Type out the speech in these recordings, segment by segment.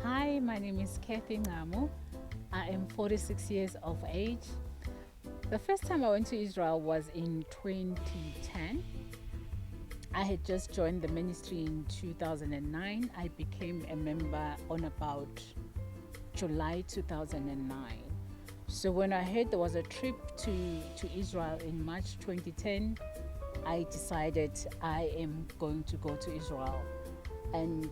Hi, my name is Kathy Ngamo. I am 46 years of age. The first time I went to Israel was in 2010. I had just joined the ministry in 2009. I became a member on about July 2009. So when I heard there was a trip to Israel in March 2010, I decided I am going to go to Israel. And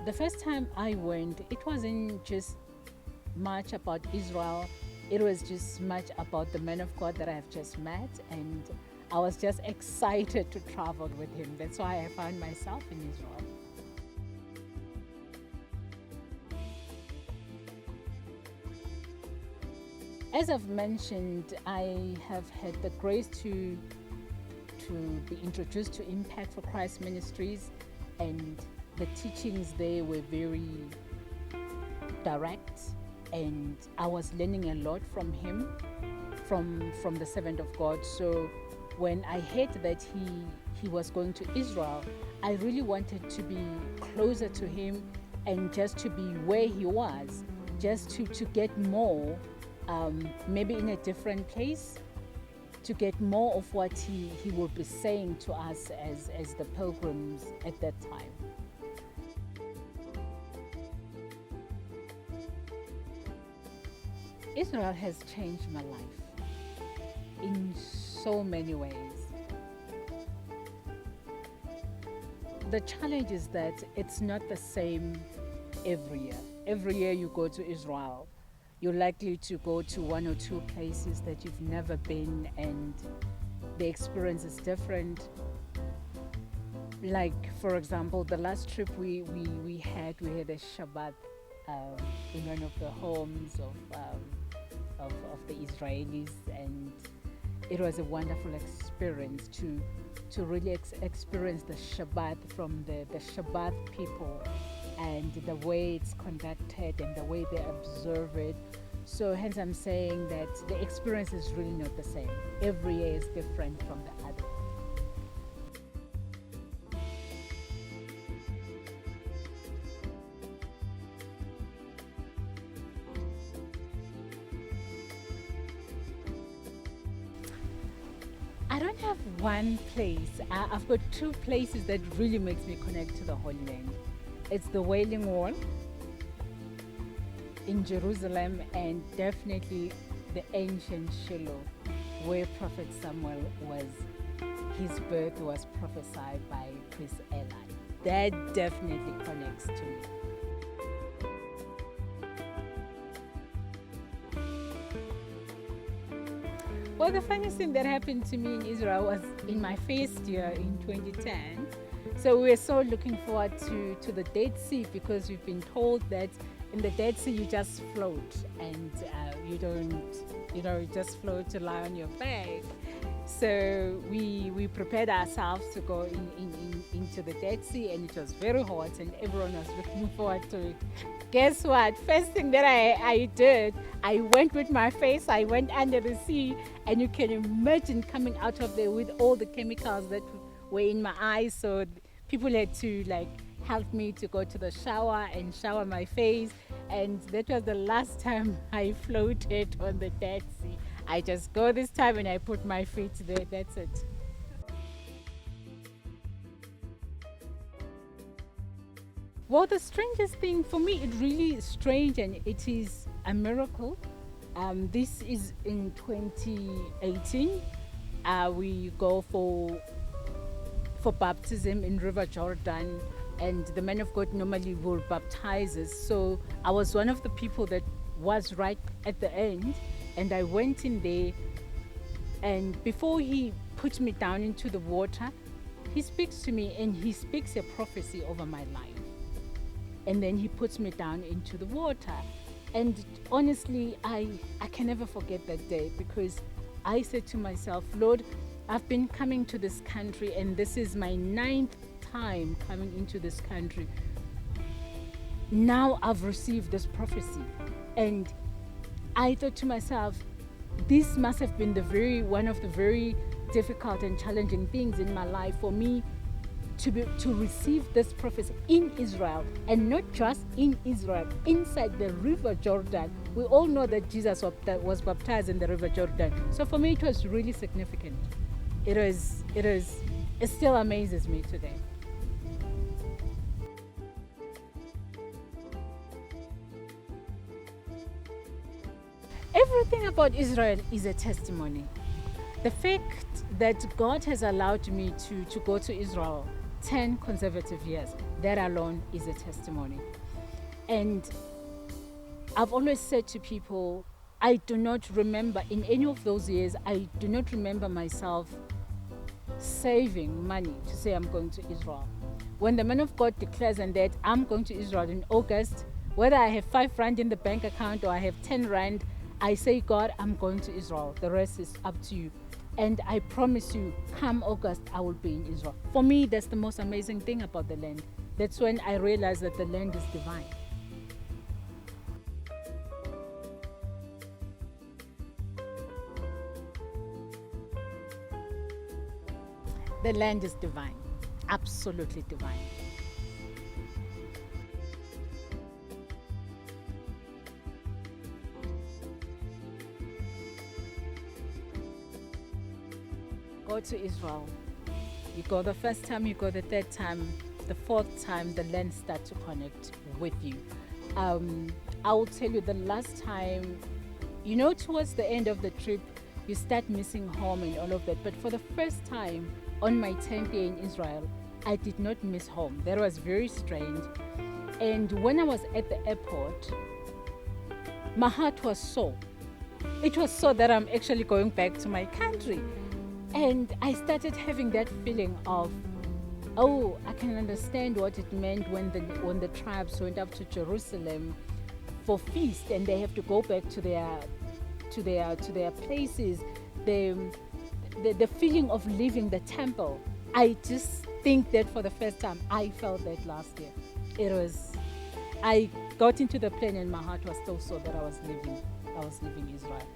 the first time I went, it wasn't just much about Israel. It was just much about the man of God that I have just met, and I was just excited to travel with him. That's why I found myself in Israel. As I've mentioned, I have had the grace to be introduced to Impact for Christ Ministries, and the teachings there were very direct, and I was learning a lot from him, from the servant of God. So when I heard that he was going to Israel, I really wanted to be closer to him and just to be where he was, just to get more, maybe in a different place, to get more of what he would be saying to us as the pilgrims at that time. Israel has changed my life in so many ways. The challenge is that it's not the same every year. Every year you go to Israel, you're likely to go to one or two places that you've never been, and the experience is different. Like, for example, the last trip we had a Shabbat in one of the homes of the Israelis, and it was a wonderful experience to really experience the Shabbat from the Shabbat people, and the way it's conducted and the way they observe it. So hence I'm saying that the experience is really not the same. Every year is different from the other. I don't have one place. I've got two places that really makes me connect to the Holy Land. It's the Wailing Wall in Jerusalem, and definitely the ancient Shiloh, where Prophet Samuel his birth was prophesied by Priest Eli. That definitely connects to me. Well, the funniest thing that happened to me in Israel was in my first year in 2010. So we were so looking forward to the Dead Sea, because we've been told that in the Dead Sea you just float, and you just float to lie on your back. So we prepared ourselves to go into the Dead Sea, and it was very hot, and everyone was looking forward to it. Guess what? First thing that I did, I went with my face, I went under the sea, and you can imagine coming out of there with all the chemicals that were in my eyes. So people had to help me to go to the shower and shower my face, and that was the last time I floated on the Dead Sea. I just go this time and I put my feet there, that's it. Well, the strangest thing for me, it's really strange, and it is a miracle. This is in 2018. We go for baptism in River Jordan, and the man of God normally will baptize us. So I was one of the people that was right at the end, and I went in there, and before he put me down into the water, he speaks to me, and he speaks a prophecy over my life. And then he puts me down into the water. And honestly, I can never forget that day, because I said to myself, Lord, I've been coming to this country, and this is my 9th time coming into this country. Now I've received this prophecy. And I thought to myself, this must have been one of the very difficult and challenging things in my life, for me to receive this prophecy in Israel, and not just in Israel, inside the river Jordan. We all know that Jesus was baptized in the river Jordan. So for me, it was really significant. It still amazes me today. Everything about Israel is a testimony. The fact that God has allowed me to go to Israel 10 consecutive years, that alone is a testimony. And I've always said to people, I do not remember in any of those years, I do not remember myself saving money to say I'm going to Israel. When the man of God declares and that I'm going to Israel in August, whether I have 5 rand in the bank account or I have 10 rand, I say, God, I'm going to Israel. The rest is up to you. And I promise you, come August, I will be in Israel. For me, that's the most amazing thing about the land. That's when I realized that the land is divine. The land is divine, absolutely divine. Go to Israel. You go the first time, you go the third time, the fourth time, the land starts to connect with you. I will tell you the last time, towards the end of the trip, you start missing home and all of that. But for the first time on my 10th year in Israel, I did not miss home. That was very strange. And when I was at the airport, my heart was sore. It was so that I'm actually going back to my country. And I started having that feeling of, oh, I can understand what it meant when the tribes went up to Jerusalem for feast and they have to go back to their places. The feeling of leaving the temple. I just think that for the first time I felt that last year. I got into the plane and my heart was still so that I was leaving Israel.